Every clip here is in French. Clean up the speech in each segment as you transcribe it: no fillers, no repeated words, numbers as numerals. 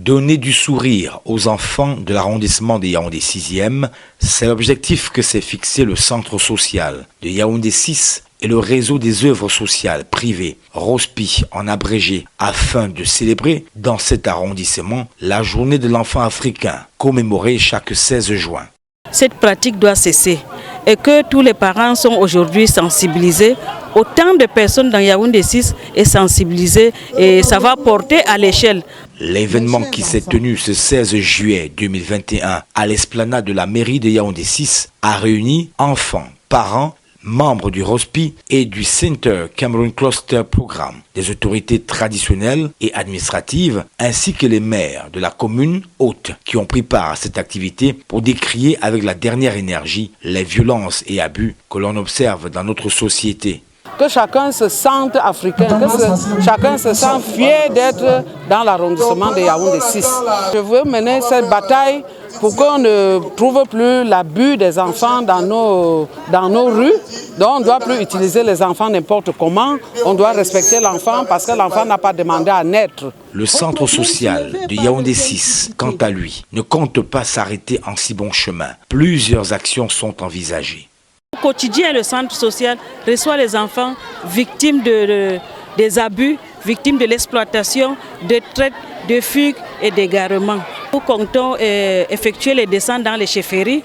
Donner du sourire aux enfants de l'arrondissement de Yaoundé 6e, c'est l'objectif que s'est fixé le centre social de Yaoundé 6 et le réseau des œuvres sociales privées, ROSPI en abrégé, afin de célébrer dans cet arrondissement la journée de l'enfant africain, commémorée chaque 16 juin. Cette pratique doit cesser et que tous les parents sont aujourd'hui sensibilisés. Autant de personnes dans Yaoundé 6 est sensibilisé et ça va porter à l'échelle. L'événement qui s'est tenu ce 16 juillet 2021 à l'esplanade de la mairie de Yaoundé 6 a réuni enfants, parents, membres du ROSPI et du Center Cameroon Cluster Programme, des autorités traditionnelles et administratives, ainsi que les maires de la commune hôte qui ont pris part à cette activité pour décrier avec la dernière énergie les violences et abus que l'on observe dans notre société. Que chacun se sente africain, que chacun se sente fier d'être dans l'arrondissement de Yaoundé 6. Je veux mener cette bataille pour qu'on ne trouve plus l'abus des enfants dans nos rues. Donc on ne doit plus utiliser les enfants n'importe comment. On doit respecter l'enfant parce que l'enfant n'a pas demandé à naître. Le centre social de Yaoundé 6, quant à lui, ne compte pas s'arrêter en si bon chemin. Plusieurs actions sont envisagées. Au quotidien, le centre social reçoit les enfants victimes des abus, victimes de l'exploitation, de traite, de fugue et d'égarement. Nous comptons effectuer les descentes dans les chefferies,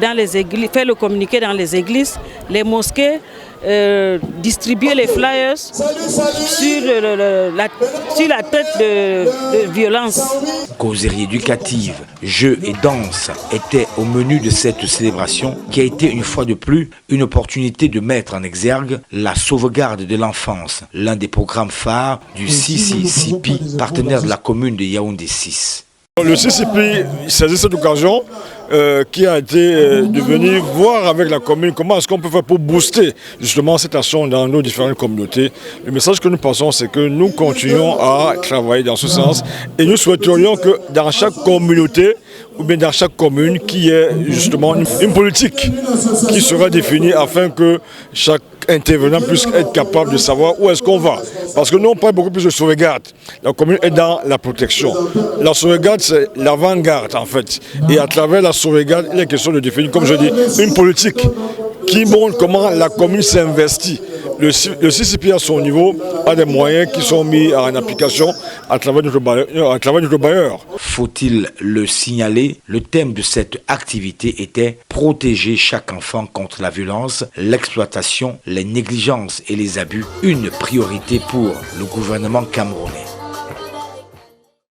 dans les églises, faire le communiqué dans les églises, les mosquées, distribuer les flyers sur la traite de violence. Causerie éducative, jeux et danse étaient au menu de cette célébration qui a été une fois de plus une opportunité de mettre en exergue la sauvegarde de l'enfance, l'un des programmes phares du CCCP, partenaire de la commune de Yaoundé 6. Le CCP saisit cette occasion qui a été de venir voir avec la commune comment est-ce qu'on peut faire pour booster justement cette action dans nos différentes communautés. Le message que nous passons, c'est que nous continuons à travailler dans ce sens et nous souhaiterions que dans chaque communauté ou bien dans chaque commune, qu'il y ait justement une politique qui sera définie afin que chaque intervenant puisse être capable de savoir où est-ce qu'on va. Parce que nous, on parle beaucoup plus de sauvegarde. La commune est dans la protection. La sauvegarde, c'est l'avant-garde, en fait. Et à travers la sauvegarde, il est question de définir, comme je dis, une politique qui montre comment la commune s'investit. Le CCP à son niveau a des moyens qui sont mis en application à travers notre bailleur. Faut-il le signaler, le thème de cette activité était « Protéger chaque enfant contre la violence, l'exploitation, les négligences et les abus », une priorité pour le gouvernement camerounais.